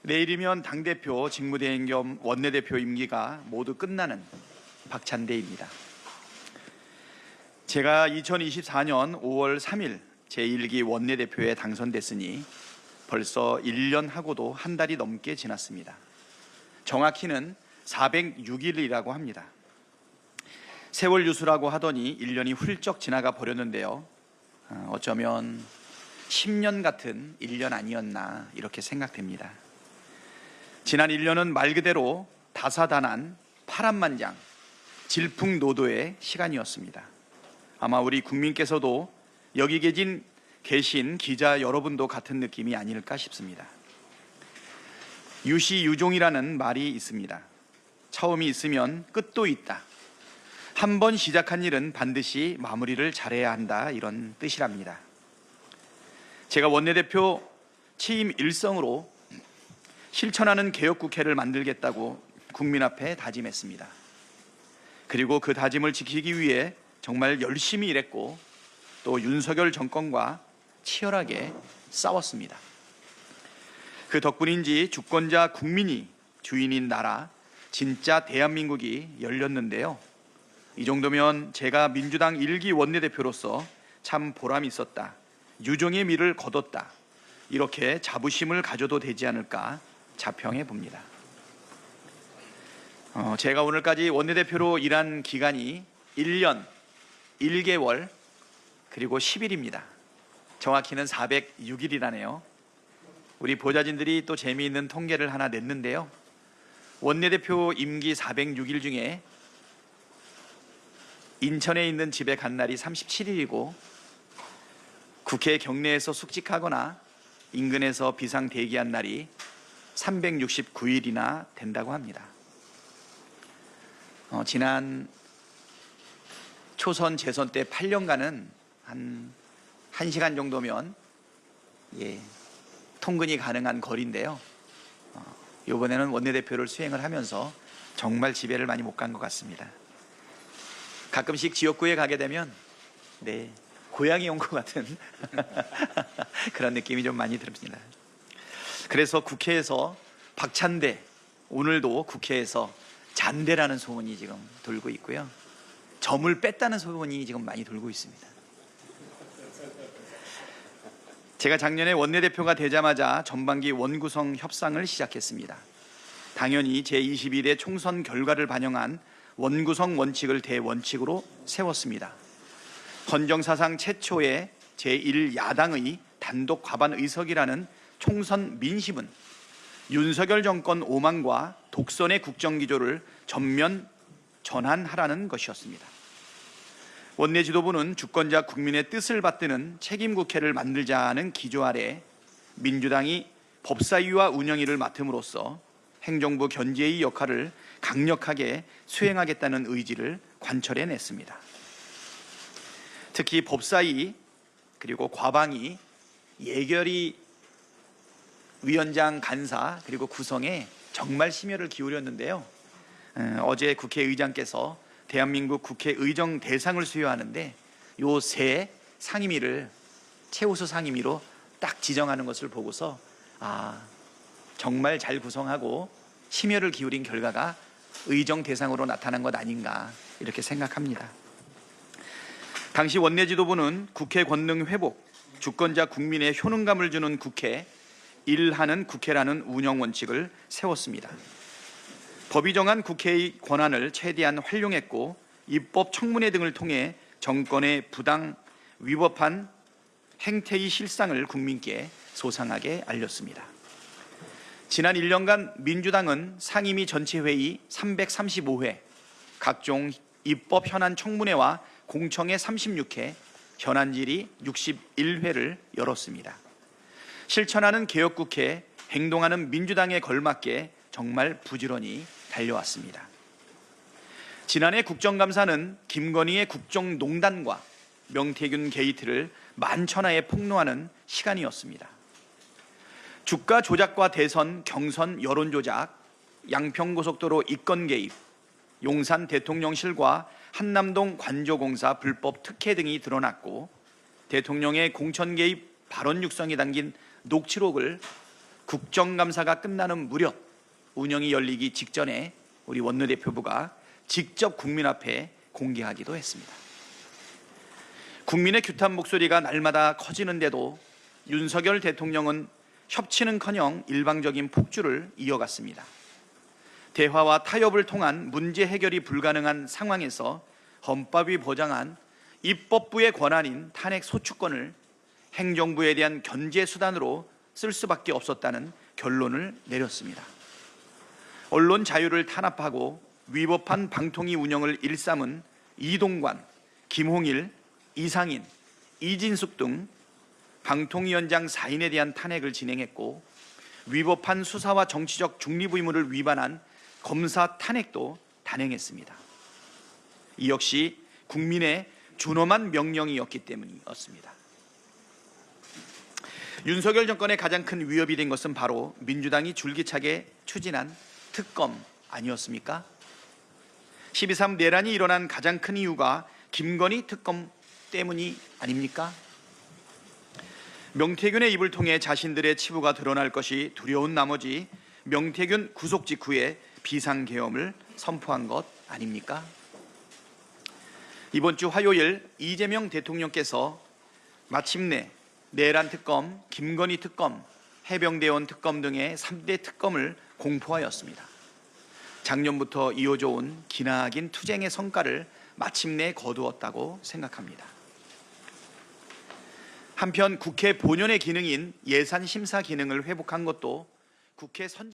내일이면 당대표, 직무대행 겸 원내대표 임기가 모두 끝나는 박찬대입니다. 제가 2024년 5월 3일 제1기 원내대표에 당선됐으니 벌써 1년하고도 한 달이 넘게 지났습니다. 정확히는 406일이라고 합니다. 세월 유수라고 하더니 1년이 훌쩍 지나가 버렸는데요. 어쩌면 10년 같은 1년 아니었나 이렇게 생각됩니다. 지난 1년은 말 그대로 다사다난 파란만장 질풍노도의 시간이었습니다. 아마 우리 국민께서도 여기 계신 기자 여러분도 같은 느낌이 아닐까 싶습니다. 유시유종이라는 말이 있습니다. 처음이 있으면 끝도 있다. 한 번 시작한 일은 반드시 마무리를 잘해야 한다, 이런 뜻이랍니다. 제가 원내대표 취임 일성으로 실천하는 개혁국회를 만들겠다고 국민 앞에 다짐했습니다. 그리고 그 다짐을 지키기 위해 정말 열심히 일했고 또 윤석열 정권과 치열하게 싸웠습니다. 그 덕분인지 주권자 국민이 주인인 나라, 진짜 대한민국이 열렸는데요. 이 정도면 제가 민주당 1기 원내대표로서 참 보람이 있었다, 유종의 미를 거뒀다, 이렇게 자부심을 가져도 되지 않을까 자평해 봅니다. 제가 오늘까지 원내대표로 일한 기간이 1년 1개월 그리고 10일입니다. 정확히는 406일이라네요. 우리 보좌진들이 또 재미있는 통계를 하나 냈는데요. 원내대표 임기 406일 중에 인천에 있는 집에 간 날이 37일이고 국회 경내에서 숙직하거나 인근에서 비상 대기한 날이 369일이나 된다고 합니다. 지난 초선 재선 때 8년간은 한 1시간 정도면 통근이 가능한 거리인데요. 이번에는 원내대표를 수행을 하면서 정말 집에를 많이 못 간 것 같습니다. 가끔씩 지역구에 가게 되면 고향이 온 것 같은 그런 느낌이 좀 많이 듭니다. 그래서 국회에서 박찬대, 오늘도 국회에서 잔대라는 소문이 지금 돌고 있고요. 점을 뺐다는 소문이 지금 많이 돌고 있습니다. 제가 작년에 원내대표가 되자마자 전반기 원구성 협상을 시작했습니다. 당연히 제21대 총선 결과를 반영한 원구성 원칙을 대원칙으로 세웠습니다. 헌정사상 최초의 제1야당의 단독 과반 의석이라는 총선 민심은 윤석열 정권 오만과 독선의 국정기조를 전면 전환하라는 것이었습니다. 원내 지도부는 주권자 국민의 뜻을 받드는 책임국회를 만들자는 기조 아래 민주당이 법사위와 운영위를 맡음으로써 행정부 견제의 역할을 강력하게 수행하겠다는 의지를 관철해냈습니다. 특히 법사위 그리고 과방위, 예결위 위원장 간사 그리고 구성에 정말 심혈을 기울였는데요. 어제 국회의장께서 대한민국 국회의정 대상을 수여하는데 요 세 상임위를 최우수 상임위로 딱 지정하는 것을 보고서 정말 잘 구성하고 심혈을 기울인 결과가 의정 대상으로 나타난 것 아닌가 이렇게 생각합니다. 당시 원내 지도부는 국회 권능 회복, 주권자 국민의 효능감을 주는 국회, 일하는 국회라는 운영 원칙을 세웠습니다. 법이 정한 국회의 권한을 최대한 활용했고 입법 청문회 등을 통해 정권의 부당 위법한 행태의 실상을 국민께 소상하게 알렸습니다. 지난 1년간 민주당은 상임위 전체회의 335회, 각종 입법 현안 청문회와 공청회 36회, 현안질의 61회를 열었습니다. 실천하는 개혁국회, 행동하는 민주당에 걸맞게 정말 부지런히 달려왔습니다. 지난해 국정감사는 김건희의 국정농단과 명태균 게이트를 만천하에 폭로하는 시간이었습니다. 주가 조작과 대선, 경선, 여론 조작, 양평고속도로 이권 개입, 용산 대통령실과 한남동 관조공사 불법 특혜 등이 드러났고 대통령의 공천 개입 발언 육성이 담긴 녹취록을 국정감사가 끝나는 무렵 운영이 열리기 직전에 우리 원내대표부가 직접 국민 앞에 공개하기도 했습니다. 국민의 규탄 목소리가 날마다 커지는데도 윤석열 대통령은 협치는커녕 일방적인 폭주를 이어갔습니다. 대화와 타협을 통한 문제 해결이 불가능한 상황에서 헌법이 보장한 입법부의 권한인 탄핵 소추권을 행정부에 대한 견제 수단으로 쓸 수밖에 없었다는 결론을 내렸습니다. 언론 자유를 탄압하고 위법한 방통위 운영을 일삼은 이동관, 김홍일, 이상인, 이진숙 등 방통위원장 4인에 대한 탄핵을 진행했고, 위법한 수사와 정치적 중립 의무를 위반한 검사 탄핵도 단행했습니다. 이 역시 국민의 준엄한 명령이었기 때문이었습니다. 윤석열 정권의 가장 큰 위협이 된 것은 바로 민주당이 줄기차게 추진한 특검 아니었습니까? 12.3 내란이 일어난 가장 큰 이유가 김건희 특검 때문이 아닙니까? 명태균의 입을 통해 자신들의 치부가 드러날 것이 두려운 나머지 명태균 구속 직후에 비상계엄을 선포한 것 아닙니까? 이번 주 화요일 이재명 대통령께서 마침내 내란 특검, 김건희 특검, 해병대원 특검 등의 3대 특검을 공포하였습니다. 작년부터 이어져 온 기나긴 투쟁의 성과를 마침내 거두었다고 생각합니다. 한편 국회 본연의 기능인 예산 심사 기능을 회복한 것도 국회 선